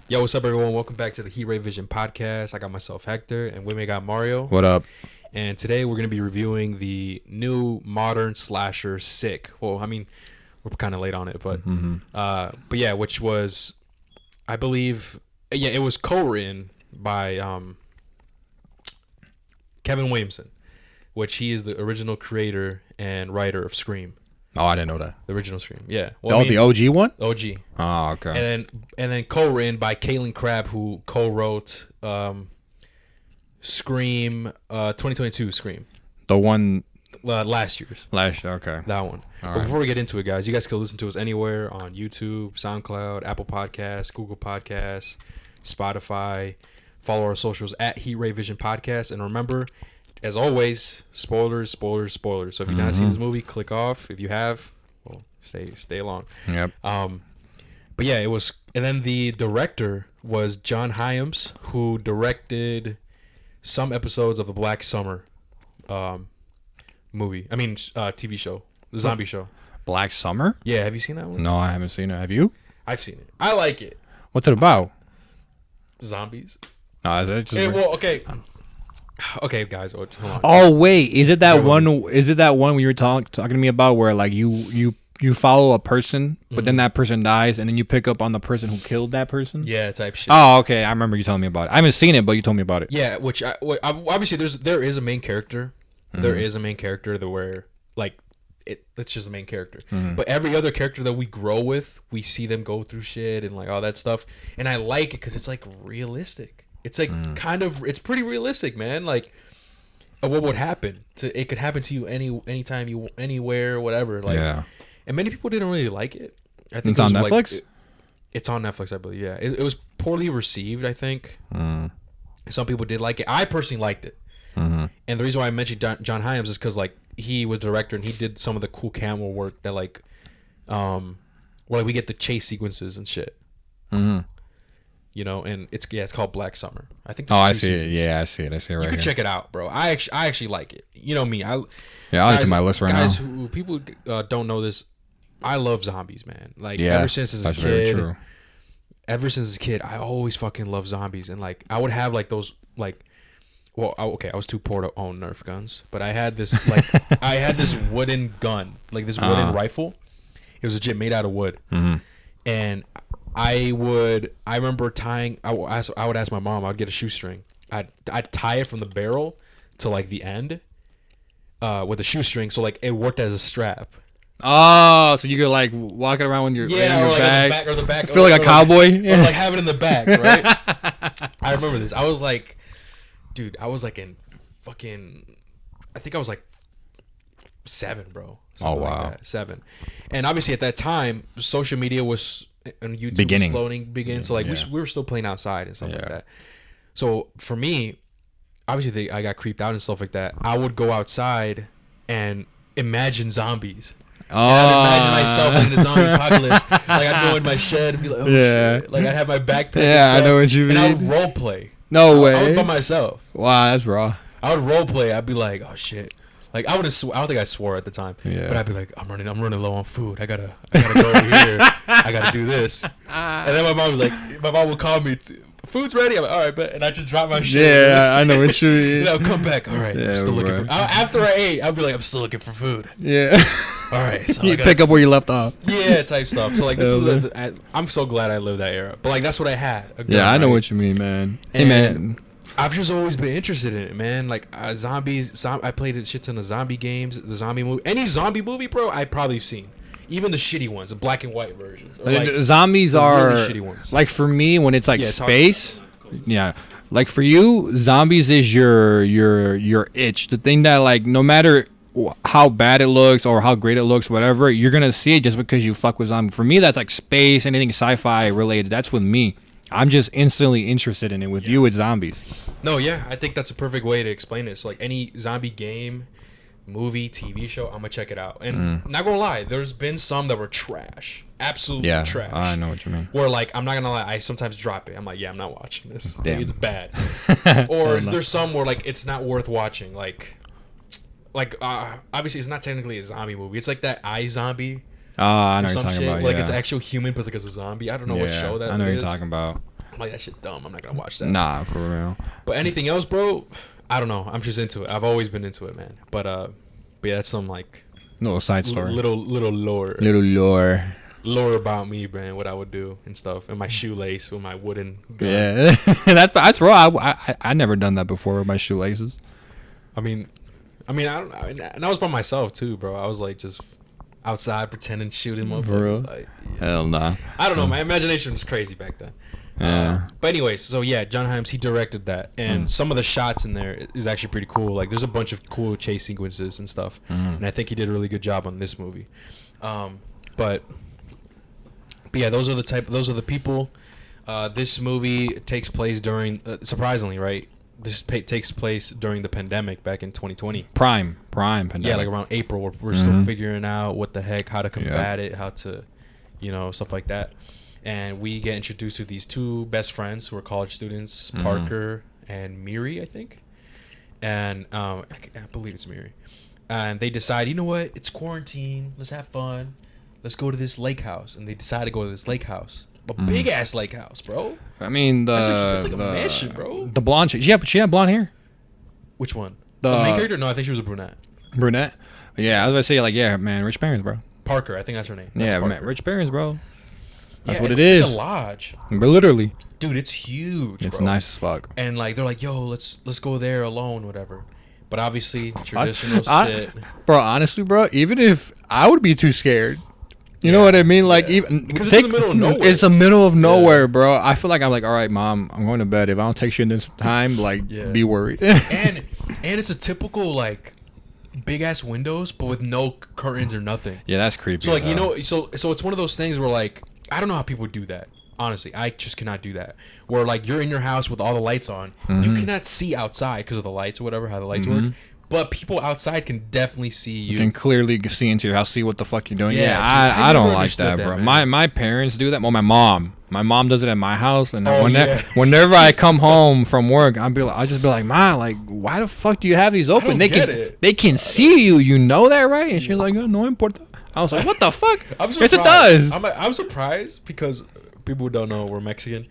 Yo, what's up, everyone? Welcome back to the Heat Ray Vision podcast. I got myself Hector, and with me I got Mario. What up? And today we're going to be reviewing the new modern slasher Sick. Well, I mean, we're kind of late on it, but yeah, which was, I believe, yeah, it was co-written by Kevin Williamson, which he is the original creator and writer of Scream. Oh, I didn't know that. The original Scream, yeah. Well, the OG one? OG. Oh, okay. And then co-written by Caitlin Crabb, who co-wrote Scream 2022 Scream. The one last year's. last year, okay. That one. All But right. before we get into it, guys, you guys can listen to us anywhere on YouTube, SoundCloud, Apple Podcasts, Google Podcasts, Spotify. Follow our socials at Heat Ray Vision Podcast. And remember, as always, spoilers, spoilers, spoilers. So if you've not seen this movie, click off. If you have, well, stay along. Yep. But yeah, it was, and then the director was John Hyams, who directed some episodes of the Black Summer movie. I mean, TV show, the zombie show. Black Summer? Yeah, have you seen that one? No, I haven't seen it. Have you? I've seen it. I like it. What's it about? Zombies. No, is it just Well, okay. Okay, guys, hold on. Oh, wait. Is it that Wait, one? Is it that one when you were talking to me about where like you follow a person, but then that person dies, and then you pick up on the person who killed that person? Yeah, type shit. Oh, okay. I remember you telling me about it. I haven't seen it, but you told me about it. Yeah, which obviously there is a main character. There is a main character that where like it's just a main character. But every other character that we grow with, we see them go through shit and like all that stuff. And I like it because it's like realistic. It's like kind of it's pretty realistic, man. Like what would happen it could happen to you anytime you anywhere, whatever. Like, Yeah. and many people didn't really like it. I think It's on it was, Netflix? Like, it's on Netflix, I believe. Yeah, it was poorly received. I think some people did like it. I personally liked it. And the reason why I mentioned John Hyams is because like he was director and he did some of the cool camera work that like, where like we get the chase sequences and shit. You know, and it's called Black Summer. I think. Oh, I there's 2 see seasons. it. Yeah, I see it. I see it right You can here. check it out, bro. I actually like it. You know me. Yeah, I'll look at my list right now. Guys who people don't know this, I love zombies, man. Like Yeah, ever since as a that's very kid. true. Ever since a kid, I always fucking loved zombies, and like I would have like those like, well, I was too poor to own Nerf guns, but I had this like I had this wooden gun, like this wooden rifle. It was legit made out of wood, and I remember tying. I would ask my mom. I would get a shoestring. I'd tie it from the barrel to like the end, with a shoestring, so like it worked as a strap. Oh, so you could like walk it around with your in your or like bag. or the back. Feel like a cowboy. Or like have it in the back, right? I remember this. I was like, dude, I was like in fucking, I think I was like 7, bro. Something wow. like that. 7. And obviously at that time, social media was, and YouTube Beginning. was slowly beginning. So like Yeah. we were still playing outside and stuff like Yeah. that. So for me, obviously I got creeped out and stuff like that. I would go outside and imagine zombies. Oh, I'd imagine myself in the zombie apocalypse. Like I'd go in my shed and be like, oh Yeah. shit. Like I'd have my backpack. Yeah, and stuff, I know what you And I would mean. role play. No I would way. by myself. Wow, that's raw. I would role play. I'd be like, oh shit. Like I wouldn't. I don't think I swore at the time. Yeah. But I'd be like, I'm running low on food. I gotta go over here. I gotta do this. And then my mom would call me. Food's ready. I'm like, all right, but and I just drop my shit. Yeah, I know what you mean. And I'll come back. All right, Yeah, I'm still looking bro. for. After I ate, I'd be like, I'm still looking for food. Yeah. All right, so You I gotta pick up where you left off. Yeah, type stuff. So like this Yeah, is I'm so glad I lived that era. But like that's what I had. a gun, Yeah, I know right? what you mean, man. Hey, And man. I've just always been interested in it, man. Like zombies. I played a shit ton of zombie games. The zombie movie, any zombie movie, bro. I probably seen. Even the shitty ones, the black and white versions. Or like, Zombies the are really shitty ones. like for me when it's like Yeah, space. Yeah, like for you, zombies is your itch. The thing that like no matter how bad it looks or how great it looks, whatever, you're gonna see it just because you fuck with zombies. For me, that's like space, anything sci-fi related. That's with me. I'm just instantly interested in it. With you, it's zombies. No, yeah, I think that's a perfect way to explain it. So like any zombie game, movie, TV show, I'm gonna check it out. And not gonna lie, there's been some that were trash, absolutely Yeah, trash. I know what you mean. Where like I'm not gonna lie, I sometimes drop it. I'm like, yeah, I'm not watching this. Like, Damn. it's bad. Or there's some where like it's not worth watching. Like obviously it's not technically a zombie movie. It's like that I know or what you're some talking shit. about. Like yeah. it's actual human, but like it's a zombie. I don't know what show that I know what is. you're talking about. I'm like, that shit dumb. I'm not gonna watch that. Nah, for real. But anything else, bro? I don't know. I'm just into it. I've always been into it, man. But yeah, that's some like Little side story. little lore. Little lore. Lore about me, man. What I would do and stuff, and my shoelace with my wooden gun. Yeah, that's raw. I never done that before with my shoelaces. I mean, I don't. And I was by myself too, bro. I was like just outside pretending shooting motherfuckers. Like, yeah. Hell nah. I don't know. My imagination was crazy back then. Yeah. But anyways, so yeah, John Hyams, he directed that, and some of the shots in there is actually pretty cool. Like, there's a bunch of cool chase sequences and stuff, and I think he did a really good job on this movie. But yeah, those are the people. This movie takes place during, surprisingly, right? This takes place during the pandemic back in 2020. Prime pandemic. Yeah, like around April. We're still figuring out what the heck, how to combat it, how to, stuff like that. And we get introduced to these two best friends who are college students, Parker and Miri, I think. And I believe it's Miri. And they decide, you know what? It's quarantine. Let's have fun. Let's go to this lake house. And they decide to go to this lake house. A big ass lake house, bro. I mean, that's like a mansion, bro. The blonde chick. Yeah, but she had blonde hair. Which one? The main character? No, I think she was a brunette. Brunette? Yeah, I was about to say, like, yeah, man, rich parents, bro. Parker, I think that's her name. That's yeah, Parker. man, rich parents, bro. That's what it is. is. It's like a lodge. But literally. Dude, it's huge, It's bro. nice as fuck. And, like, they're like, yo, let's go there alone, whatever. But obviously, traditional shit. Bro, honestly, bro, even if I would be too scared. You know what I mean? Like, even because it's in the middle of nowhere. It's the middle of nowhere, bro. I feel like I'm like, all right, mom, I'm going to bed. If I don't take shit in this time, like, be worried. and it's a typical, like, big ass windows, but with no curtains or nothing. Yeah, that's creepy. So, like, so it's one of those things where, like, I don't know how people do that. Honestly, I just cannot do that. Where, like, you're in your house with all the lights on, you cannot see outside because of the lights or whatever, how the lights work. But people outside can definitely see you. You can clearly see into your house, see what the fuck you're doing. Yeah, Yeah, I don't like that, bro. Man. My parents do that. Well, my mom does it at my house, and whenever I come home from work, I'll just be like, Ma, like, why the fuck do you have these open? They can see you. You know that, right? And she's like, oh, no importa. I was like, what the fuck? I'm surprised. Yes, it does. I'm surprised because people who don't know we're Mexican.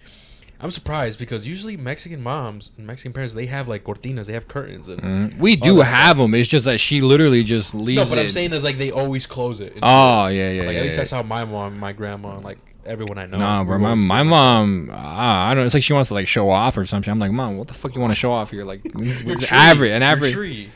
I'm surprised because usually Mexican moms and Mexican parents, they have like cortinas, they have curtains. And we do have them. It's just that she literally just leaves it. No, but I'm saying is like they always close it. Oh, yeah. Like at least that's how my mom, my grandma, and like everyone I know. Nah, bro, my mom, I don't know. It's like she wants to like show off or something. I'm like, Mom, what the fuck you want to show off here? Like, average. Tree.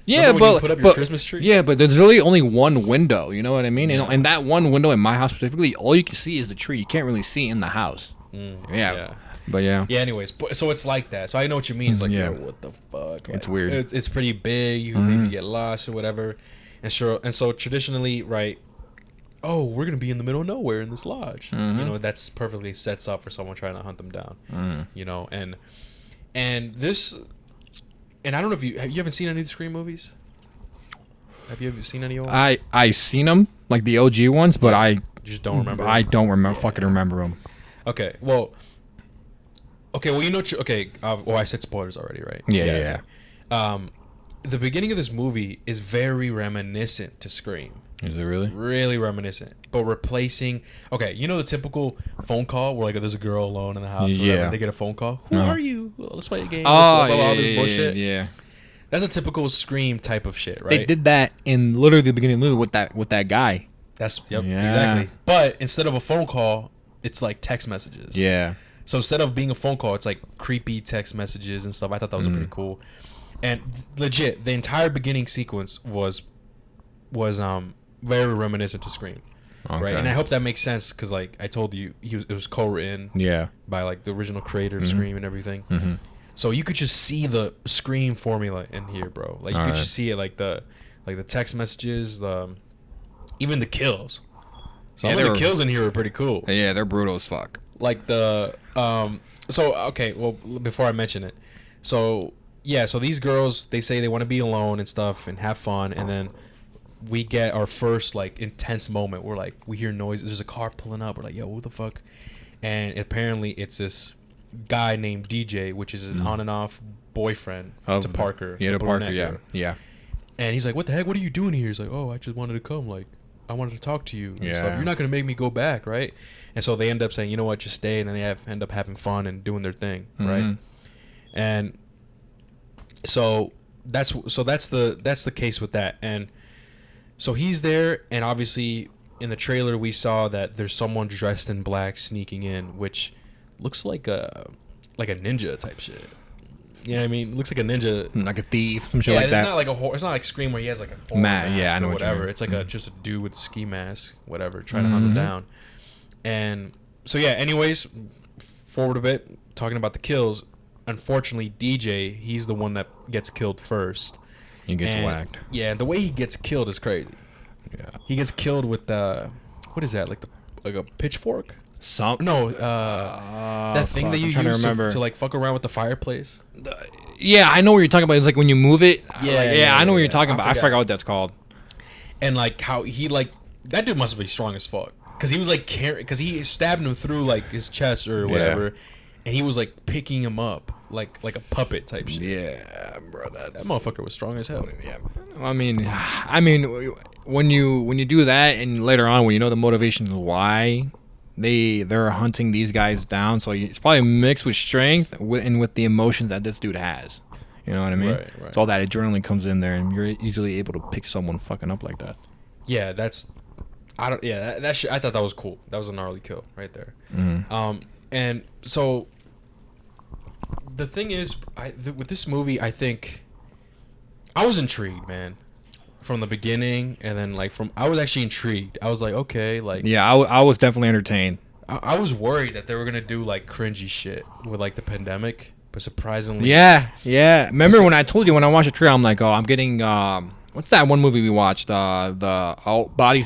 Yeah, but you put up your Christmas tree? Yeah, but there's really only one window. You know what I mean? Yeah. And that one window in my house specifically, all you can see is the tree. You can't really see in the house. Yeah. But yeah. Yeah. Anyways, so it's like that. So I know what you mean. It's like, yo, what the fuck? Like, it's weird. It's pretty big. You can maybe get lost or whatever. And so traditionally, right? Oh, we're gonna be in the middle of nowhere in this lodge. You know, that's perfectly sets up for someone trying to hunt them down. You know, and this, and I don't know if you haven't seen any of the Scream movies. Have you ever seen any of them? I seen them, like the OG ones, but I just don't remember. I don't remember. Fucking remember them. Okay. Well, you know. Okay. I said spoilers already, right? Yeah. The beginning of this movie is very reminiscent to Scream. Is it really? Really reminiscent, but replacing. Okay, you know the typical phone call where like there's a girl alone in the house. Or whatever, they get a phone call. Who are you? Let's play a game. All this bullshit. Yeah. That's a typical Scream type of shit, right? They did that in literally the beginning of the movie with that guy. Exactly. But instead of a phone call, it's like text messages. Yeah. So instead of being a phone call, it's like creepy text messages and stuff. I thought that was pretty cool. And legit, the entire beginning sequence was very reminiscent to Scream. Okay. Right? And I hope that makes sense because like I told you, it was co-written by like the original creator of Scream and everything. So you could just see the Scream formula in here, bro. Like you could just see it like the text messages, even the kills. Some of the kills in here were pretty cool. Yeah, they're brutal as fuck. Like the before I mention it. So these girls, they say they want to be alone and stuff and have fun, and then we get our first like intense moment where like we hear noise, there's a car pulling up, we're like, yo, what the fuck? And apparently it's this guy named DJ, which is an on and off boyfriend to Parker. Yeah, to Parker, yeah. And he's like, what the heck? What are you doing here? He's like, oh, I just wanted to come. Like, I wanted to talk to you. And Yeah. stuff. You're not gonna make me go back, right? And so they end up saying, you know what, just stay, and then they end up having fun and doing their thing, right? And so that's the case with that. And so he's there, and obviously in the trailer we saw that there's someone dressed in black sneaking in, which looks like a ninja type shit. You know what I mean? It looks like a ninja, like a thief, some shit yeah, like that. it's not like it's not like Scream where he has like a horror Yeah, mask I know or what you whatever. mean. It's like just a dude with a ski mask, whatever, trying to hunt him down. And so yeah, anyways, forward a bit, talking about the kills. Unfortunately, DJ, he's the one that gets killed first. He gets And, whacked. Yeah, the way he gets killed is crazy. Yeah. He gets killed with what is that? Like a pitchfork? Some No, that thing that you use to like fuck around with the fireplace. Yeah, I know what you're talking about. It's like when you move it. Yeah, I know what yeah. you're talking I about. I forgot. forgot what that's called. And like how he like that dude must be strong as fuck, because he was like because he stabbed him through like his chest or whatever, and he was like picking him up like a puppet type shit. Yeah, bro. That motherfucker was strong as hell. Yeah. I mean, when you do that, and later on when you know the motivations why they're hunting these guys down, so it's probably mixed with strength and with the emotions that this dude has. You know what I mean? Right. So all that adrenaline comes in there, and you're easily able to pick someone fucking up like that. Yeah, that shit, I thought that was cool. That was a gnarly kill right there. And so the thing is, with this movie, I think I was intrigued, man, from the beginning, and then like I was actually intrigued. I was like, okay, like Yeah, I was definitely entertained. I was worried that they were gonna do like cringy shit with like the pandemic, but surprisingly, Yeah. Remember when I told you when I watched the trailer, I'm like, oh, I'm getting what's that one movie we watched? Bodies.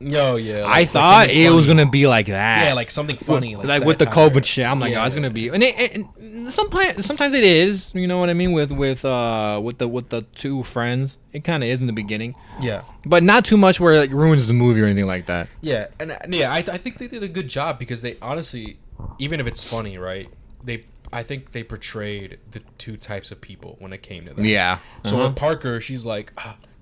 Yo, yeah. I like thought something it was funny. gonna be like that. Yeah, like something funny, like with the satire. COVID shit. I'm like, oh, it's Yeah. gonna be, and sometimes it is. You know what I mean? With the two friends, it kind of is in the beginning, Yeah, but not too much where it like, ruins the movie or anything like that. yeah, and yeah, I think they did a good job, because they honestly, even if it's funny, right? I think they portrayed the two types of people when it came to that. Yeah. So with Parker, she's like,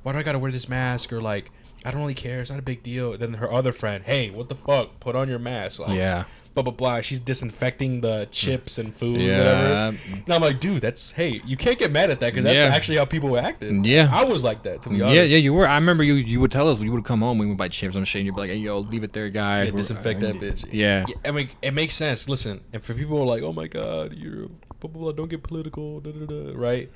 why do I gotta wear this mask? Or like, I don't really care. It's not a big deal. Then her other friend, hey, what the fuck? Put on your mask. Like, Yeah. Blah blah blah. She's disinfecting the chips and food, Yeah. whatever. And I'm like, dude, hey, you can't get mad at that, because that's Yeah. actually how people acted. Yeah. I was like that, to be honest. Yeah, you were. I remember you would tell us when you would come home, we would buy chips and shit, and you'd be like, hey, yo, leave it there, guys. Yeah, disinfect that bitch. Yeah. I mean, it makes sense. Listen, and for people who are like, oh my god, you're blah blah blah, don't get political, da, da, da, right?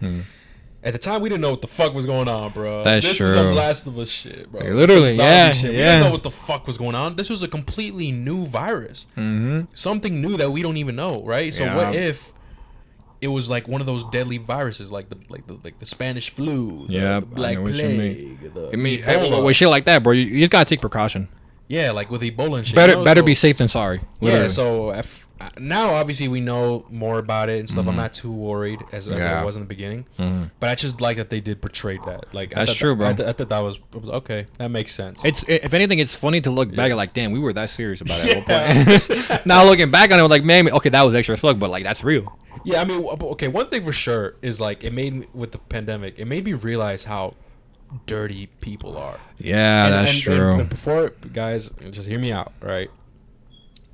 At the time, we didn't know what the fuck was going on, bro. That's this true. is some Last of Us shit, bro. Like, literally, Some zombie yeah, shit. We yeah. didn't know what the fuck was going on. This was a completely new virus. Something new that we don't even know, right? So Yeah. what if it was like one of those deadly viruses, like the Spanish flu, Yeah, the Black I know what you Plague, the I mean, Ebola. with shit like that, bro, you just gotta take precaution. Yeah, like with Ebola and shit. Better you know, better so- be safe than sorry. Literally. Yeah, so now obviously we know more about it and stuff. I'm not too worried as Yeah. I was in the beginning, but I just like that they did portray that. Like That's I thought true, bro. I thought that was okay. That makes sense. It's if anything, it's funny to look back at like, damn, we were that serious about it at one point. Now looking back on it, like, man, okay, that was extra as fuck, but like that's real. Yeah, I mean, okay. One thing for sure is like it made me, with the pandemic, it made me realize how dirty people are. Yeah, that's true. And before, guys, just hear me out, right?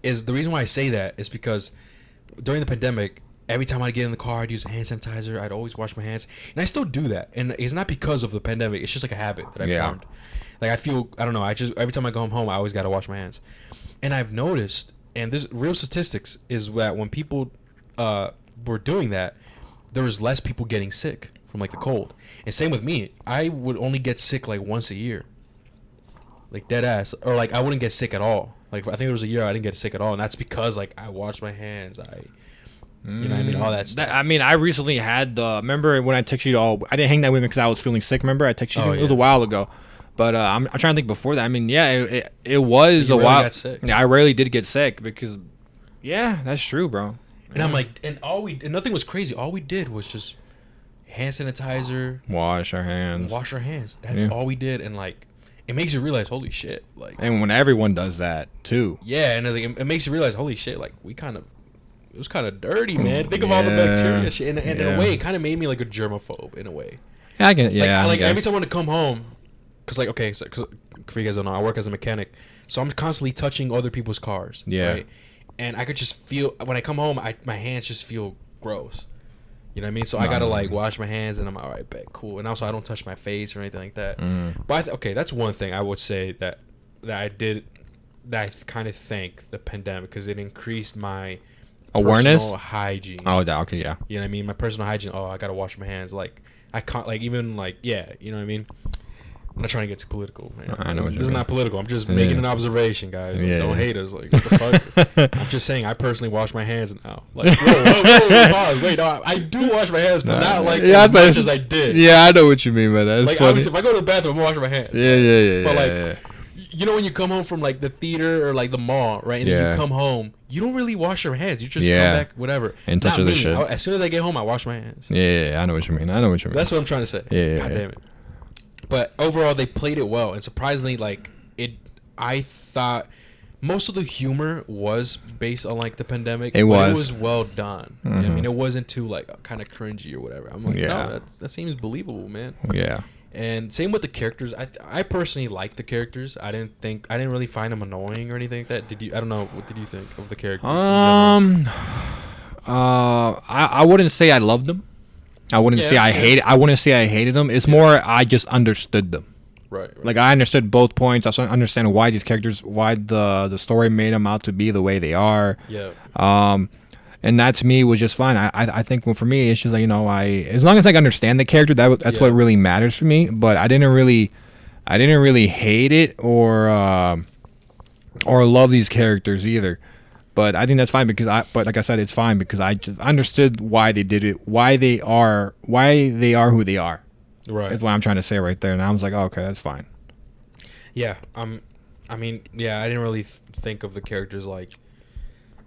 Is the reason why I say that is because during the pandemic, every time I'd get in the car, I'd use hand sanitizer. I'd always wash my hands, and I still do that. And it's not because of the pandemic. It's just like a habit that I Yeah. formed. Like I don't know. I just every time I go home, I always gotta wash my hands. And I've noticed, and this real statistics is that when people were doing that, there was less people getting sick from like the cold. And same with me. I would only get sick like once a year, like dead ass, or like I wouldn't get sick at all. Like I think there was a year I didn't get sick at all, and that's because like I washed my hands. You know what I mean? All that stuff. I mean, I recently had remember when I texted you all, I didn't hang that with because I was feeling sick. Remember, I texted you. Oh, It was yeah. a while ago. But I'm trying to think before that. I mean, yeah, it was You a rarely while. got sick. Yeah, I rarely did get sick because, yeah, that's true, bro. And I'm like, and nothing was crazy. All we did was just hand sanitizer, Wash our hands. wash our hands. That's Yeah. all we did, and like, it makes you realize, holy shit, like, And when everyone does that too. yeah, and it makes you realize, holy shit, like it was kind of dirty, man. Think of all the Yeah. bacteria shit, and in Yeah. a way, it kind of made me like a germaphobe in a way. Yeah, I can. Yeah, Like I every guess. time I want to come home, cause like okay, so cause for you guys don't know, I work as a mechanic, so I'm constantly touching other people's cars. Yeah. Right? And I could just feel when I come home, my hands just feel gross. You know what I mean? So I gotta like wash my hands, and I'm all right, bet, cool. And also I don't touch my face or anything like that. But okay, that's one thing I would say that I did, that I kind of thank the pandemic, because it increased my awareness, personal hygiene. Oh, okay, yeah. You know what I mean? My personal hygiene. Oh, I gotta wash my hands. Like I can't, like, even like, yeah, you know what I mean? I'm not trying to get too political, man. I know what This is mean. not political. I'm just making an observation, guys. Yeah, Don't yeah. hate us. Like, what the fuck? I'm just saying, I personally wash my hands now. Like, whoa, pause. Wait, no, I do wash my hands, but not like as much as I did. Yeah, I know what you mean by that. It's Like, funny. obviously, if I go to the bathroom, I'm washing my hands. Yeah. But like, yeah. you know, when you come home from like the theater or like the mall, right? And then Yeah. you come home, you don't really wash your hands. You just Yeah. come back, whatever. And touch Not other me. shit. As soon as I get home, I wash my hands. Yeah, I know what you mean. That's what I'm trying to say. Yeah, God damn it. But overall, they played it well, and surprisingly, like it, I thought most of the humor was based on like the pandemic. It but was. It was well done. I mean, it wasn't too like kind of cringy or whatever. I'm like, no, that seems believable, man. Yeah. And same with the characters. I personally like the characters. I didn't really find them annoying or anything like that. Did you? I don't know. What did you think of the characters? I wouldn't say I loved them. I wouldn't say I hated them. It's more I just understood them. Right. Like I understood both points. I understand why these characters, why the story made them out to be the way they are. Yeah. And that to me was just fine. I think for me it's just like, you know, as long as I understand the character, that's what really matters for me. But I didn't really hate it or love these characters either. But I think that's fine but like I said, it's fine because I just understood why they did it, why they are who they are. Right. That's what I'm trying to say right there. And I was like, oh, okay, that's fine. Yeah. I mean, yeah, I didn't really think of the characters like.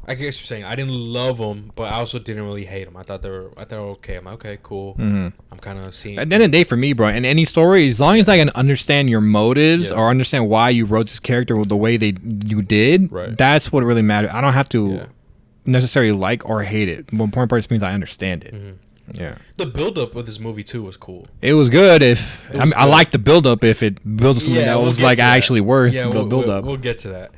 I guess you're saying I didn't love them, but I also didn't really hate them. I thought they were okay. I'm like, okay, cool. I'm kind of seeing. At the end of the day, for me, bro, in any story, as long as I can understand your motives or understand why you wrote this character the way you did, that's what really matters. I don't have to necessarily like or hate it. The important part means I understand it. Yeah. The build-up of this movie too was cool. It was good. I like the build-up if it builds something that was like actually worth the build-up. We'll get to that.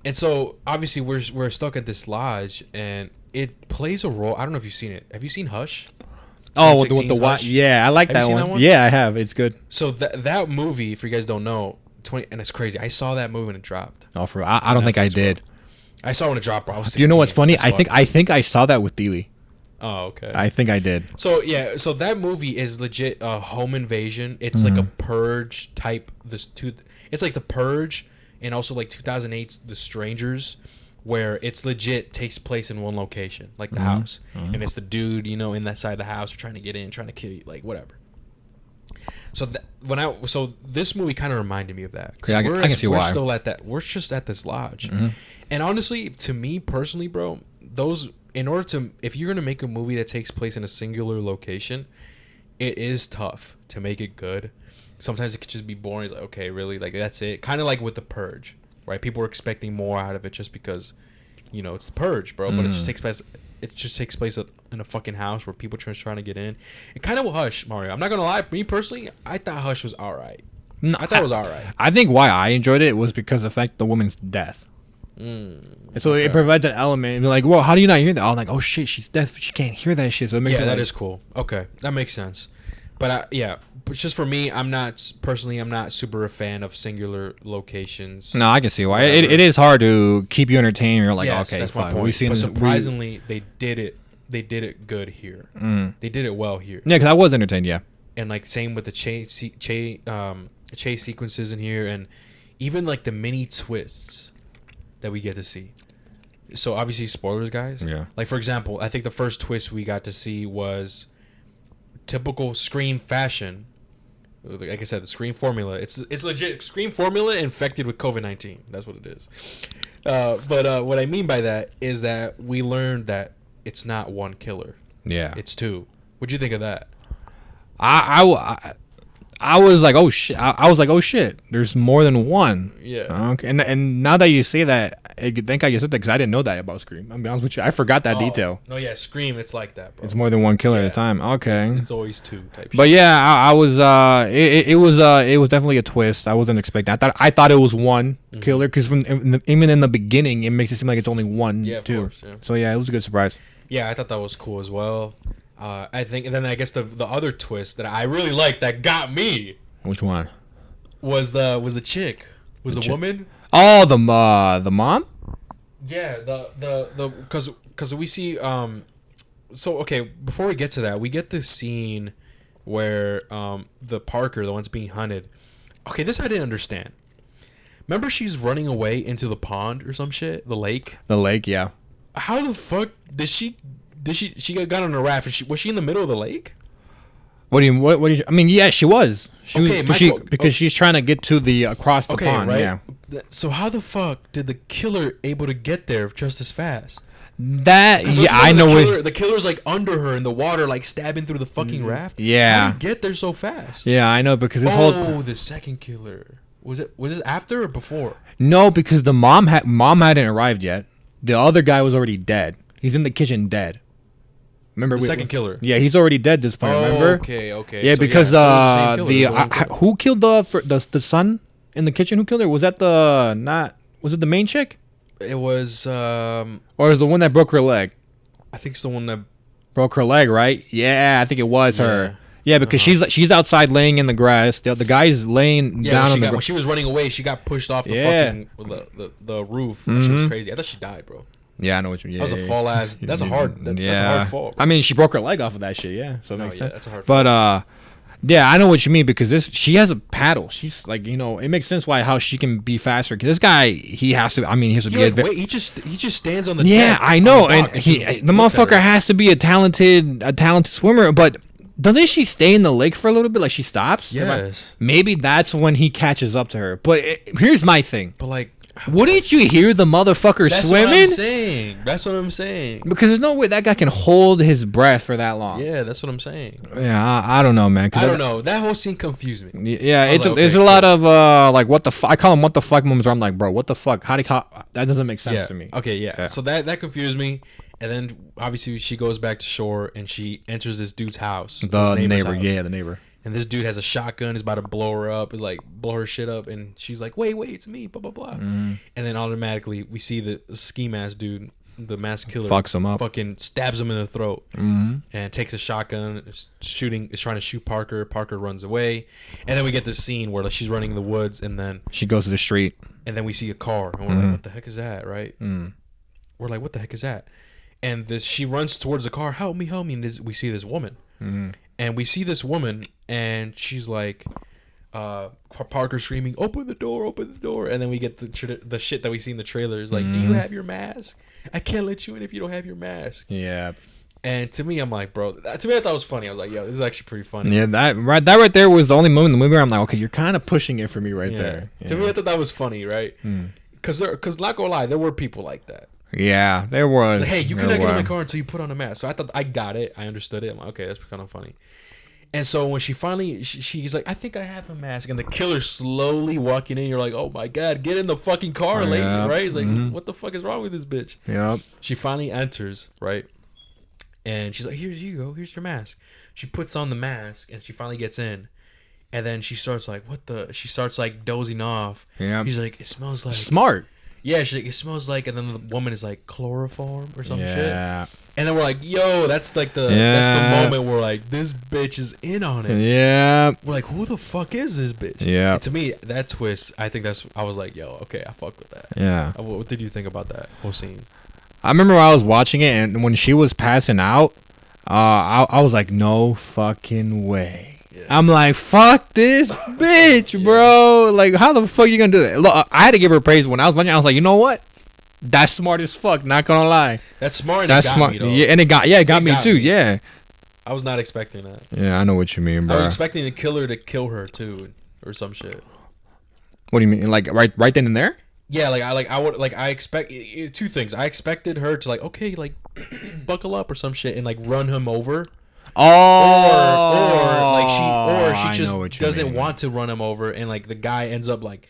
And so obviously we're stuck at this lodge, and it plays a role. I don't know if you've seen it. Have you seen Hush? Oh, with the watch. Yeah, I like that one. Yeah, I have. It's good. So that movie, if you guys don't know, and it's crazy. I saw that movie when it dropped. Oh, for I don't think I did. I saw it when it dropped, bro. I was 16. You know what's funny? I think I saw that with Dealey. Oh, okay. I think I did. So yeah, so that movie is legit a home invasion. It's like a Purge type. It's like the Purge, and also like 2008's The Strangers, where it's legit takes place in one location, like the house, and it's the dude, you know, in that side of the house, trying to get in, trying to kill you, like whatever. So this movie kind of reminded me of that. Yeah, I can see why. We're still at that. We're just at this lodge, and honestly, to me personally, bro, if you're gonna make a movie that takes place in a singular location, it is tough to make it good. Sometimes it could just be boring. It's like, okay, really, like that's it. Kind of like with The Purge, right? People were expecting more out of it just because, you know, it's The Purge, bro. But it just takes place. It just takes place in a fucking house where people are trying to get in. And kind of with Hush, Mario. I'm not gonna lie. Me personally, I thought Hush was all right. No, I thought it was all right. I think why I enjoyed it was because of the fact the woman's death. So it provides an element. And be like, well, how do you not hear that? I was like, oh shit, she's deaf. She can't hear that shit. So it makes that is cool. Okay, that makes sense. But but just for me, I'm not super a fan of singular locations. No, I can see why. It is hard to keep you entertained. You're like, yes, okay, that's fine. my point. We've seen but this. Surprisingly, they did it. They did it good here. They did it well here. Yeah, because I was entertained. Yeah. And like same with the chase sequences in here, and even like the mini twists that we get to see. So obviously spoilers, guys. Yeah. Like for example, I think the first twist we got to see was typical Scream fashion. Like I said, the Scream formula. It's legit Scream formula infected with COVID-19. That's what it is. But what I mean by that is that we learned that it's not one killer. Yeah. It's two. What'd you think of that? I I was like, oh shit. I was like, oh shit. There's more than one. Yeah. Okay. And now that you say that, thank God you said that because I didn't know that about Scream. I'll be honest with you. I forgot that detail. No, yeah, Scream. It's like that, bro. It's more than one killer at a time. Okay. It's always two type. But shit. yeah, I was. It was definitely a twist. I wasn't expecting. I thought it was one killer because even in the beginning, it makes it seem like it's only one. Yeah, of too. course. Yeah. So yeah, it was a good surprise. Yeah, I thought that was cool as well. I think, and then I guess the other twist that I really liked that got me Which one? was the chick, was the woman. Oh, the mom. Yeah, the because we see so okay, before we get to that, we get this scene where the Parker, the one's being hunted. Okay, this I didn't understand. Remember, she's running away into the pond or some shit, the lake. The lake, yeah. How the fuck did she got on a raft? And was she in the middle of the lake? What do you? I mean, yeah, she was. Okay, Because she's trying to get to the across the pond. Right? Yeah. So how the fuck did the killer able to get there just as fast? That So yeah, I know it. The killer's like under her in the water, like stabbing through the fucking raft. Yeah. How did he get there so fast? Yeah, I know because this whole the second killer was this after or before? no, because the mom hadn't arrived yet. The other guy was already dead. He's in the kitchen dead. Remember The second killer. Yeah, he's already dead this point. Remember? Okay. Yeah, So, because so it was the same killer, it was the same killer. who killed the son in the kitchen? Who killed her? Was that was it the main chick It was or was it the one that broke her leg? I think it's the one that Broke her leg, right? Yeah, I think it was her. Yeah, because Uh-huh. she's outside laying in the grass. The guy's laying down on the when grass. she was running away, she got pushed off the Yeah. fucking the roof. That shit was crazy. I thought she died, bro. Yeah, I know what you mean. That was a fall ass. That's a hard. That's a hard fall. I mean, she broke her leg off of that shit. Yeah, so it makes sense. That's a hard. But yeah, I know what you mean because she has a paddle. She's like, it makes sense how she can be faster. Because this guy, he has to. I mean, he has to be. Wait, he just stands on the. Yeah, deck I on know, the and dock the motherfucker has to be a talented swimmer. But doesn't she stay in the lake for a little bit? Like she stops. Yes. Maybe that's when he catches up to her. But here's my thing. But like, Wouldn't you hear the motherfucker that's swimming? what I'm saying. That's what I'm saying. Because there's no way that guy can hold his breath for that long. Yeah, that's what I'm saying. Yeah, I don't know, man. I don't know. That whole scene confused me. Yeah, I was like, it's okay, a lot of like what the fuck. I call them what the fuck moments where I'm like, bro, what the fuck? That doesn't make sense Yeah. to me. Okay, yeah. So that confused me. And then obviously she goes back to shore and she enters this dude's house. The this neighbor's neighbor, house. yeah, the neighbor. And this dude has a shotgun. He's about to blow her up, like blow her shit up. And she's like, "Wait, it's me." Blah blah blah. Mm-hmm. And then automatically we see the ski mask dude, the mask killer, Fucks him up. fucking stabs him in the throat, and takes a shotgun. Is trying to shoot Parker. Parker runs away, and then we get this scene where like, she's running in the woods, and then She goes to the street. we see a car, and we're like, "What the heck is that?" Right? We're like, "What the heck is that?" And she runs towards the car. Help me, help me! And we see this woman. And we see this woman, and she's like, Parker screaming, open the door. And then we get the shit that we see in the trailers. Like, do you have your mask? I can't let you in if you don't have your mask. Yeah. And to me, I'm like, bro, to me, I thought it was funny. I was like, yo, this is actually pretty funny. Yeah, that right there was the only moment in the movie where I'm like, okay, you're kind of pushing it for me right Yeah. there. To me, I thought that was funny, right? Because not gonna lie, there were people like that. Yeah, there was. Like, hey, you cannot get in my car until you put on a mask. So I thought I got it. I understood it. I'm like, okay, that's kind of funny. And so when she finally, she's like, I think I have a mask. And the killer's slowly walking in. You're like, oh my God, get in the fucking car, lady, right? He's like, what the fuck is wrong with this bitch? Yep. She finally enters, right? And she's like, here you go. Here's your mask. She puts on the mask and she finally gets in. And then she starts like, she starts like dozing off. Yeah. He's like, it smells like. Smart. Yeah, she's like, it smells like, and then the woman is like chloroform or some shit. Yeah. And then we're like, yo, that's like that's the moment where like this bitch is in on it. Yeah. We're like, who the fuck is this bitch? Yeah. And to me, that twist, I was like, yo, okay, I fuck with that. Yeah. What did you think about that whole scene? I remember when I was watching it, and when she was passing out, I was like, no fucking way. Yeah. I'm like, fuck this bitch, bro. Like, how the fuck you gonna do that? Look, I had to give her praise when I was watching. I was like, you know what? That's smart as fuck. Not gonna lie. That's smart. And That's it got smart. Me, though. Yeah, and it got me too. Me. Yeah. I was not expecting that. Yeah, I know what you mean, bro. I was expecting the killer to kill her too, or some shit. What do you mean? Like right then and there? Yeah, I expect two things. I expected her to like, okay, like buckle up or some shit and like run him over. Oh, Or she I know just what you doesn't mean. want to run him over, and like the guy ends up like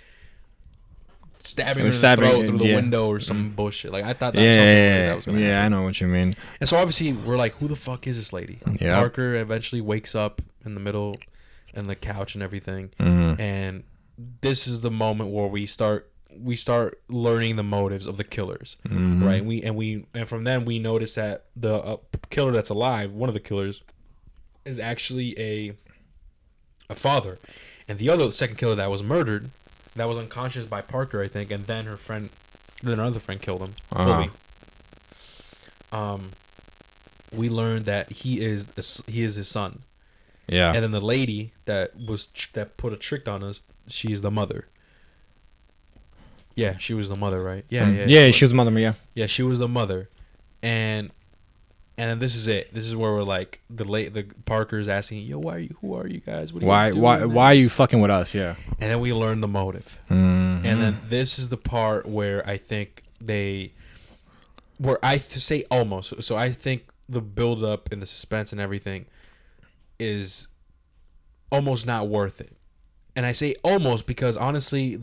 stabbing her in the Stabbing, throat through the yeah. window or some bullshit. Like I thought that Yeah, something yeah, like yeah, that was gonna yeah, I happen. know what you mean. And so obviously we're like, who the fuck is this lady? Yep. Parker eventually wakes up in the middle, in the couch and everything, Mhm. and this is the moment where we start learning the motives of the killers, Mhm. right? And from then we notice that the killer that's alive, one of the killers, is actually a father, and the second killer that was murdered, that was unconscious by Parker, I think, and then another friend killed him fully. We learned that he is his son, Yeah. and then the lady that put a trick on us, she's the mother. Yeah, she was the mother, right? Yeah, she was mother. Yeah. Yeah, she was the mother, and then this is it. This is where we're like the Parker's asking, "Yo, who are you guys? What are you guys doing Why are you this?" fucking with us? Yeah. And then we learn the motive, Mhm. and then this is the part where I think say almost. So I think the build up and the suspense and everything is almost not worth it. And I say almost because honestly,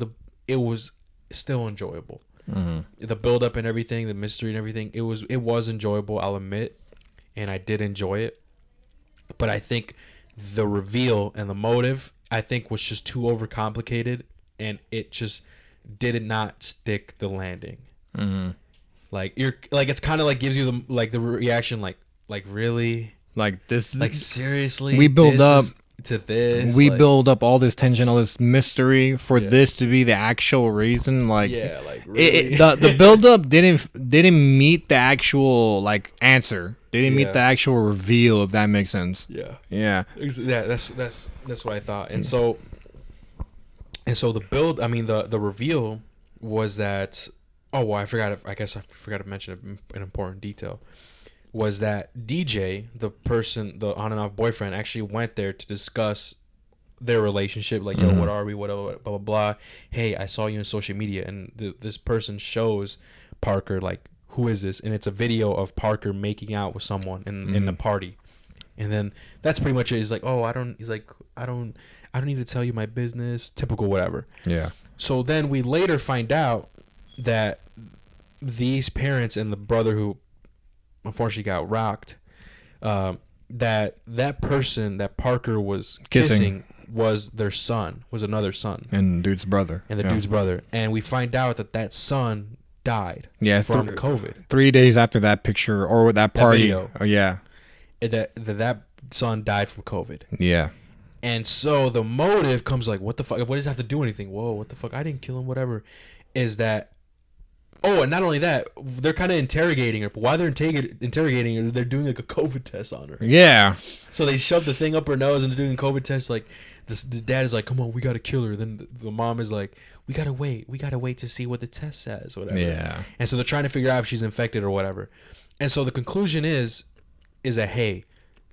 it was still enjoyable. The build up and everything, the mystery and everything, it was enjoyable, I'll admit, and I did enjoy it. But I think the reveal and the motive, I think, was just too overcomplicated, and it just did not stick the landing. Like it's kind of like gives you the reaction like really, Like this. like seriously, We build this up is to this. We like, build up all this tension, all this mystery for Yeah. this to be the actual reason. Like, Yeah, like really. the build up didn't meet the actual like answer. Didn't Yeah. meet the actual reveal. If that makes sense. Yeah. Yeah. Yeah, that's what I thought. And so the build, I mean the reveal was that, oh well, I guess I forgot to mention an important detail, was that DJ, the on and off boyfriend, actually went there to discuss their relationship, like, yo, what are we, what blah blah blah. Hey, I saw you on social media, and this person shows Parker, like, who is this? And it's a video of Parker making out with someone in the party. And then that's pretty much it. He's like, I don't need to tell you my business, typical whatever. Yeah. So then we later find out that these parents and the brother who unfortunately got rocked, that person that Parker was kissing was their son, was another son. And dude's brother. And the dude's brother. And we find out that son died from COVID. 3 days after that picture or that party. video. Oh, yeah. That son died from COVID. Yeah. And so the motive comes like, what the fuck? What does it have to do anything? Whoa, what the fuck? I didn't kill him, whatever. Is that... Oh, and not only that, they're kind of interrogating her. But while they're interrogating her, they're doing like a COVID test on her. Yeah. So they shove the thing up her nose and they're doing a COVID test. Like, the dad is like, come on, we got to kill her. Then the mom is like, we got to wait. We got to wait to see what the test says, whatever. Yeah. And so they're trying to figure out if she's infected or whatever. And so the conclusion is that, hey,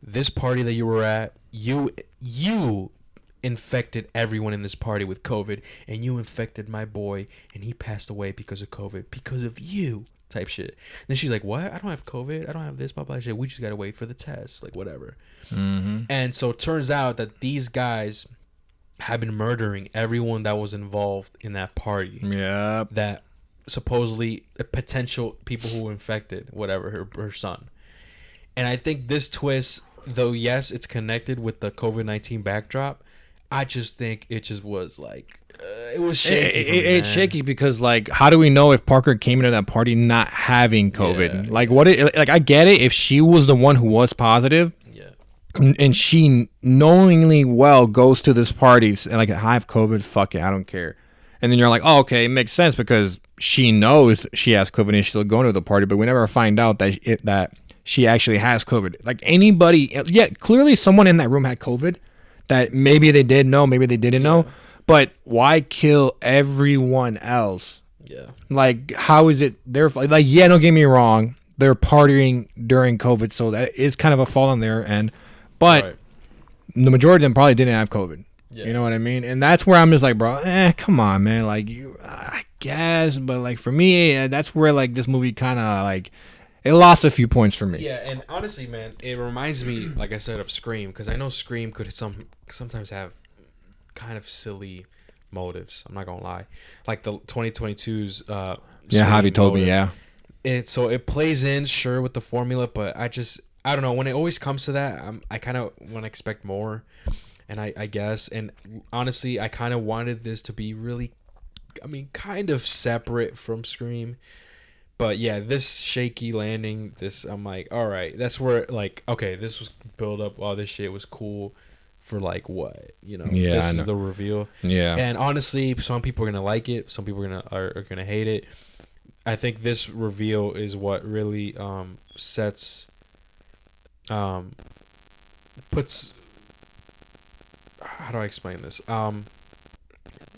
this party that you were at, you infected everyone in this party with COVID, and you infected my boy, and he passed away because of COVID, because of you, type shit. And then she's like, what? I don't have COVID. I don't have this, blah, blah, shit. We just got to wait for the test, like, whatever. And so it turns out that these guys have been murdering everyone that was involved in that party. Yep. That supposedly potential people who were infected, whatever, her son. And I think this twist, though, yes, it's connected with the COVID-19 backdrop, I just think it just was like, it was shaky. It's shaky because, like, how do we know if Parker came into that party not having COVID? Yeah. Like, like, I get it if she was the one who was positive. Yeah. And she knowingly goes to this party and like, I have COVID, fuck it, I don't care. And then you're like, oh, okay, it makes sense because she knows she has COVID and she's still going to the party, but we never find out that she actually has COVID. Like anybody, yeah, clearly someone in that room had COVID that maybe they did know, maybe they didn't know, but why kill everyone else? Yeah. Like, how is it their like? Yeah, don't get me wrong, they're partying during COVID, so that is kind of a fault on their end. But the majority of them probably didn't have COVID. Yeah. You know what I mean? And that's where I'm just like, bro, come on, man. Like, I guess, but like for me, that's where like this movie kind of like it lost a few points for me. Yeah, and honestly, man, it reminds me, like I said, of Scream, because I know Scream could sometimes have kind of silly motives. I'm not gonna lie, like the 2022's. Yeah, Scream Javi told me. motive. Yeah, It plays in sure with the formula, but I don't know, when it always comes to that, I kind of want to expect more, and I guess, and honestly, I kind of wanted this to be really, I mean, kind of separate from Scream. But yeah, this shaky landing, I'm like, all right, that's where, like, okay, this was build up. All this shit was cool for like what, Yeah, This I is know. the reveal. Yeah. And honestly, some people are gonna like it. Some people are gonna hate it. I think this reveal is what really sets puts. How do I explain this?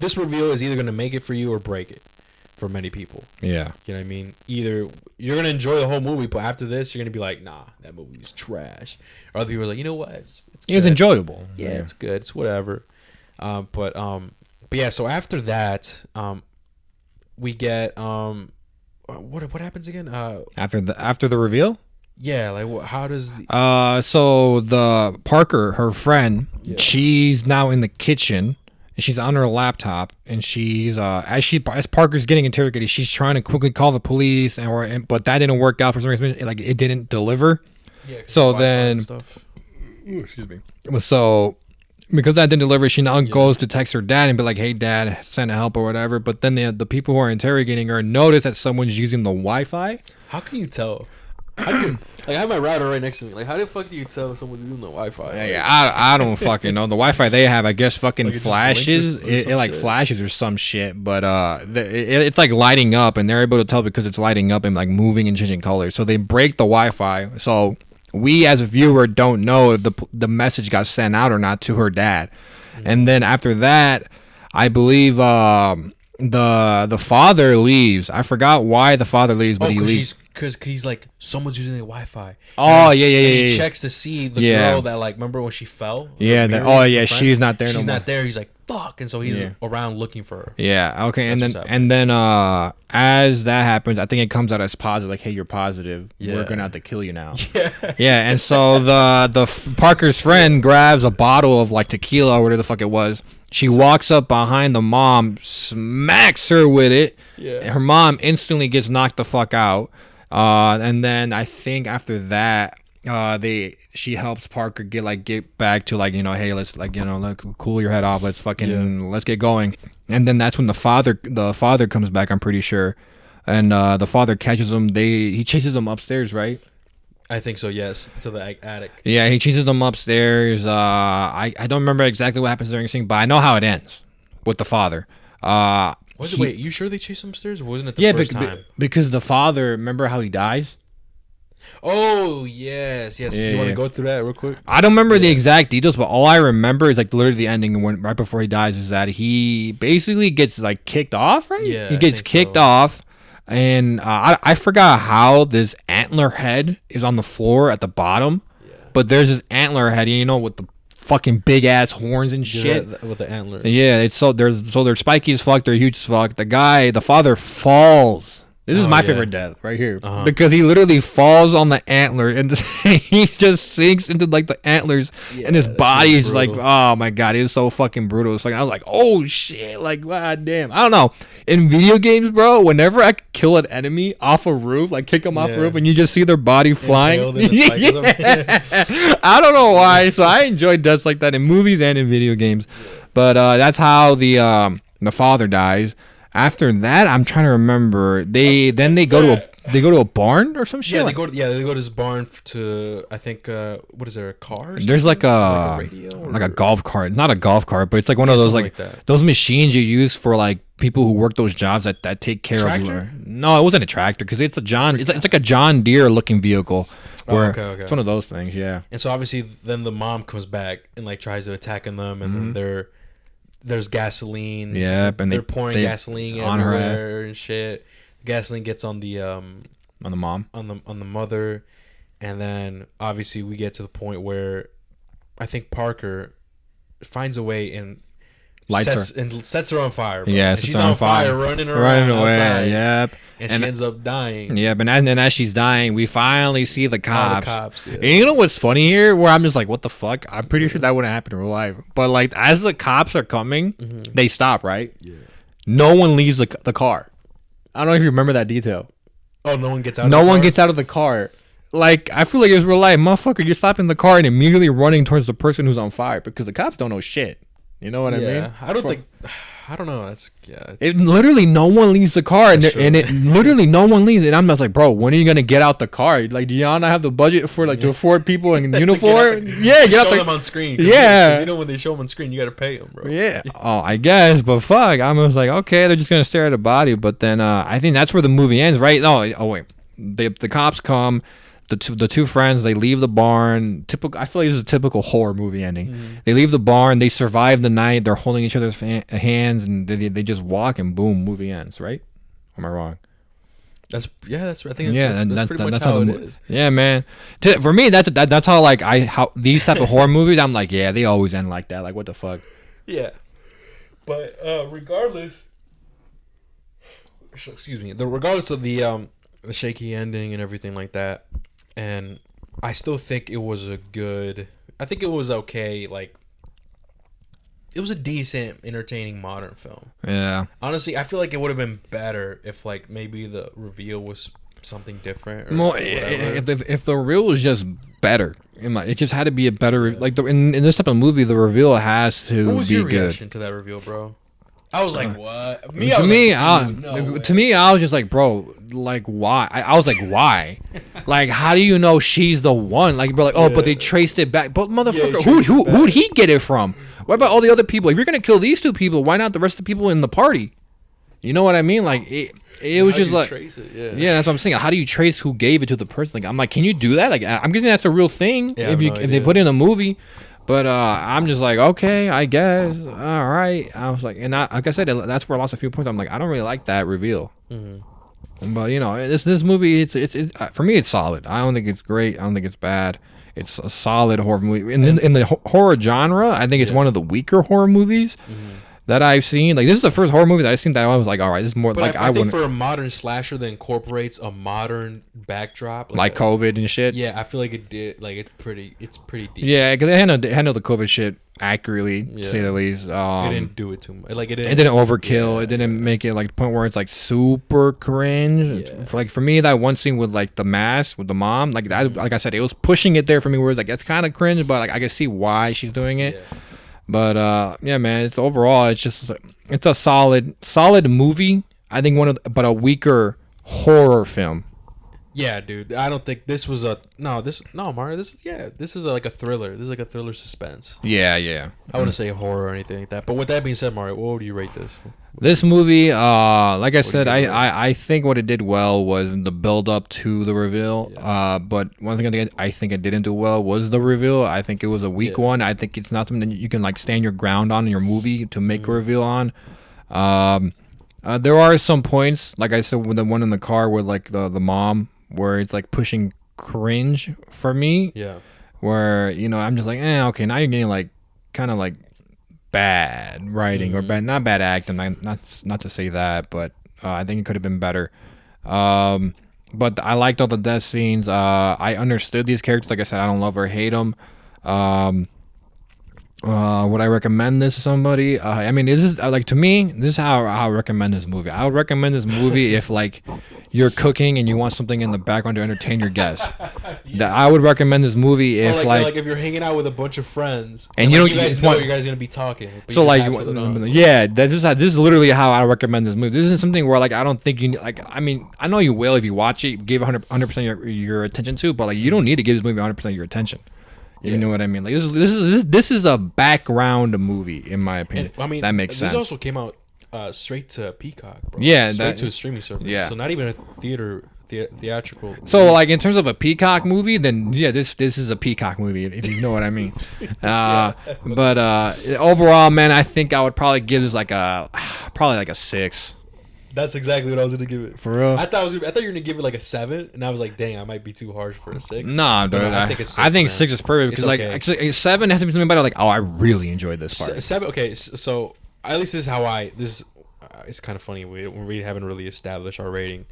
This reveal is either gonna make it for you or break it for many people. Yeah. You know what I mean? Either you're gonna enjoy the whole movie, but after this, you're gonna be like, "Nah, that movie is trash." Or other people are like, "You know what? It's It was good. enjoyable. Yeah, it's good. It's whatever." But yeah. So after that, we get what happens again? After the reveal. Yeah, like how does the So the Parker, her friend, Yeah. she's now in the kitchen and she's on her laptop and she's as Parker's getting interrogated, she's trying to quickly call the police but that didn't work out for some reason. Like it didn't deliver. yeah, 'cause so Wi-Fi then- and stuff. Excuse me. So because that didn't deliver, she now goes to text her dad and be like, "Hey, Dad, send help or whatever." But then the people who are interrogating her notice that someone's using the Wi-Fi. How can you tell? How do you, like I have my router right next to me. Like how the fuck do you tell if someone's using the Wi-Fi? Yeah, I don't fucking know. The Wi-Fi they have, I guess, fucking Like it just blinks flashes. or It some like shit? flashes or some shit. But it's like lighting up, and they're able to tell because it's lighting up and like moving and changing colors. So they break the Wi-Fi. So we as a viewer don't know if the message got sent out or not to her dad. And then after that, I believe the father leaves. I forgot why the father leaves, but he leaves. Because he's like, someone's using the Wi-Fi. Oh, And yeah. he Yeah. checks to see the Yeah. girl that, like, remember when she fell? Yeah, Mary, oh, yeah, her friend? she's not there no She's more. not there. He's like, fuck. And so he's Yeah. around looking for her. Yeah. Okay. And That's then what's as that happens, I think it comes out as positive, like, "Hey, you're positive. Yeah. We're gonna have to kill you now." Yeah. Yeah. And so Parker's friend grabs a bottle of like tequila or whatever the fuck it was. She walks up behind the mom, smacks her with it. Yeah. Her mom instantly gets knocked the fuck out. And then I think after that, she helps Parker get back to hey, let's cool your head off. Let's let's get going. And then that's when the father comes back, I'm pretty sure. And the father catches him. He chases him upstairs, right? I think so, yes. To the attic. Yeah, he chases them upstairs. I don't remember exactly what happens during the scene, but I know how it ends with the father. Wait, you sure they chased him upstairs? Or wasn't it the first time? Because the father, remember how he dies? Oh, yes. Yeah, You want yeah. to go through that real quick? I don't remember the exact details, but all I remember is literally the ending right before he dies is that he basically gets kicked off, right? Yeah, He I gets think kicked so. off, and I forgot how this antler head is on the floor at the bottom, but there's this antler head, with the fucking big ass horns and shit. With the antler. Yeah, they're spiky as fuck. They're huge as fuck. The father falls. This is Oh, my yeah. favorite death right here Uh-huh. because he literally falls on the antler and he just sinks into the antlers and his Yeah, body that's is brutal. oh my god, it was so fucking brutal. It's I was like, oh shit, god damn. I don't know. In video games, bro, whenever I kill an enemy off a roof, kick them off a Yeah. roof, and you just see their body flying. Impaled in the spikes or something. I don't know why. So I enjoy deaths like that in movies and in video games. But that's how the father dies. After that, I'm trying to remember. They go to a barn or some shit. Yeah, they go to this barn to, I think, what is there, a car? Or There's something? a radio or- like a golf cart, not a golf cart, but it's one of those something like that. those machines you use for people who work those jobs that take care Tractor? of. No, it wasn't a tractor because it's like a John Deere looking vehicle. Where okay. It's one of those things, yeah. And so obviously then the mom comes back and tries to attack them, and then there's gasoline. Yep, and they're pouring they- gasoline on her everywhere and shit. Gasoline gets on the On the mom. on the mother, and then obviously we get to the point where I think Parker finds a way, and sets her on fire. Bro. Yeah, and she's on fire, running around outside. Yep. And she ends up dying. Yeah, but as she's dying, we finally see the cops. Yeah. And you know what's funny here? Where I'm just like, what the fuck? I'm pretty sure that wouldn't happen in real life. But like, as the cops are coming, they stop, right? Yeah. No one leaves the car. I don't know if you remember that detail. Oh, no one gets out. No one gets out of the car. Like, I feel like it was real life, motherfucker. You're stopping the car and immediately running towards the person who's on fire because the cops don't know shit. You know what I mean? I don't know. That's It literally no one leaves the car, and it literally no one leaves. And I'm just like, bro, when are you gonna get out the car? Like, do y'all not have the budget for like to afford people in uniform? Get them on screen. Yeah, you know when they show them on screen, you gotta pay them, bro. Yeah. Oh, I guess, but fuck, I was like, okay, they're just gonna stare at a body. But then I think that's where the movie ends, right? No, oh wait, the cops come. The two friends, they leave the barn. Typical. I feel like this is a typical horror movie ending. They leave the barn. They survive the night. They're holding each other's hands, and they just walk, and boom, movie ends. Right? Am I wrong? That's I think that's pretty much how it is. Yeah, man. For me, that's how how these type of horror movies. I'm like, yeah, they always end like that. Like, what the fuck? Yeah, but regardless, excuse me. Regardless of the shaky ending and everything like that. And I still think it was I think it was okay. Like, it was a decent, entertaining modern film. Yeah. Honestly, I feel like it would have been better if, like, maybe the reveal was something different. Or more, if the reveal was just better, it just had to be a better. Like, in this type of movie, the reveal has to be good. What was your reaction to that reveal, bro? I was like, what? To me, I was just like, bro, like, why? I was like, why? Like, how do you know she's the one? Like, bro, like, oh, but they traced it back. But motherfucker, who'd he get it from? What about all the other people? If you're gonna kill these two people, why not the rest of the people in the party? You know what I mean? Like, it was just like, trace it? Yeah, that's what I'm saying. How do you trace who gave it to the person? Like, I'm like, can you do that? Like, I'm guessing that's a real thing if they put it in a movie. But I'm just like, okay, I guess, all right. I was like, and like I said, that's where I lost a few points. I'm like, I don't really like that reveal. But you know, this movie, it's for me, it's solid. I don't think it's great. I don't think it's bad. It's a solid horror movie. In the horror genre, I think it's one of the weaker horror movies that I've seen. Like, this is the first horror movie that I've seen that I was like, all right, this is more. But like I think for a modern slasher that incorporates a modern backdrop, like COVID and shit. Yeah, I feel like it did. Like, it's pretty deep. Yeah, because they handled the COVID shit accurately, to say the least. It didn't do it too much. Like, it didn't overkill. It didn't make it like the point where it's like super cringe. Yeah. For me, that one scene with like the mask with the mom, like that, like I said, it was pushing it there for me. Where it's like, it's kind of cringe, but like I can see why she's doing it. Yeah. But yeah, man, it's overall, it's a solid movie. I think but a weaker horror film. Yeah, dude. I don't think this was Mario. This is like a thriller. This is like a thriller suspense. Yeah. I wouldn't say horror or anything like that. But with that being said, Mario, what would you rate this? This movie, like I said, I think what it did well was the build up to the reveal. Yeah. But one thing I think it didn't do well was the reveal. I think it was a weak one. I think it's not something that you can like stand your ground on in your movie to make a reveal on. There are some points, like I said, with the one in the car with like the mom, where it's like pushing cringe for me. Yeah. Where, you know, I'm just like, okay, now you're getting like kind of like bad writing or not bad acting. Not to say that, but I think it could have been better. But I liked all the death scenes. I understood these characters. Like I said, I don't love or hate them. Would I recommend this to somebody? I mean, this is like, to me, this is how I would recommend this movie. I would recommend this movie if like you're cooking and you want something in the background to entertain your guests. That I would recommend this movie if like if you're hanging out with a bunch of friends and you guys know you guys gonna be talking. So like, yeah, this is literally how I recommend this movie. This isn't something where like I don't think you like. I mean, I know you will if you watch it, give 100% your attention to, but like you don't need to give this movie 100% your attention. You know what I mean? Like this is a background movie, in my opinion. And, I mean, that makes sense. This also came out straight to Peacock, bro. Yeah, straight to a streaming service. Yeah, so not even a theatrical. So like in terms of a Peacock movie, then yeah, this is a Peacock movie, if you know what I mean. But overall, man, I think I would probably give this like a 6. That's exactly what I was gonna give it. For real? I thought you were gonna give it like a 7, and I was like, dang, I might be too harsh for a 6. Nah, dude. I think a 6. I think 6 is perfect because like 7 has to be something about it. Like, oh, I really enjoyed this part. 7. Okay, so at least this is how I this. It's kind of funny. We haven't really established our rating,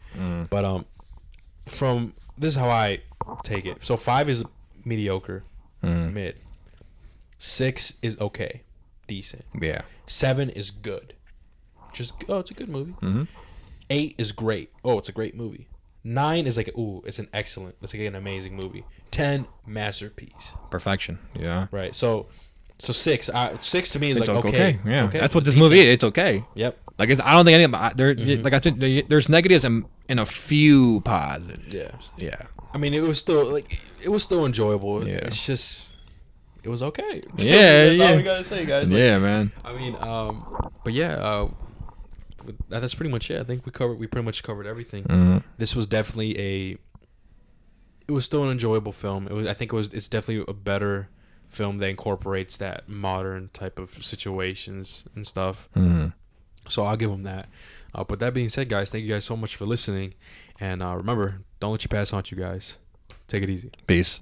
but from this is how I take it. So 5 is mediocre, mid. 6 is okay, decent. Yeah. 7 is good. It's a good movie. 8 is great. Oh, it's a great movie. 9 is like, it's an excellent. It's like an amazing movie. 10, masterpiece. Perfection. Yeah. Right. So 6. 6 to me is It's like okay. okay. It's Yeah. okay. That's what It's this movie decent. is. It's okay. Yep. Like I don't think any of there. Like I think there's negatives and a few positives. Yeah. Yeah. I mean, it was still enjoyable. Yeah. It's just, it was okay. Yeah, That's all yeah. we gotta say, guys. Like, Yeah, man. I mean, but yeah, that's pretty much it. I think we pretty much covered everything. This was definitely it was still an enjoyable film. It's definitely a better film that incorporates that modern type of situations and stuff. So I'll give them that. But that being said, guys, thank you guys so much for listening. And remember, don't let your past haunt you, guys. Take it easy. Peace.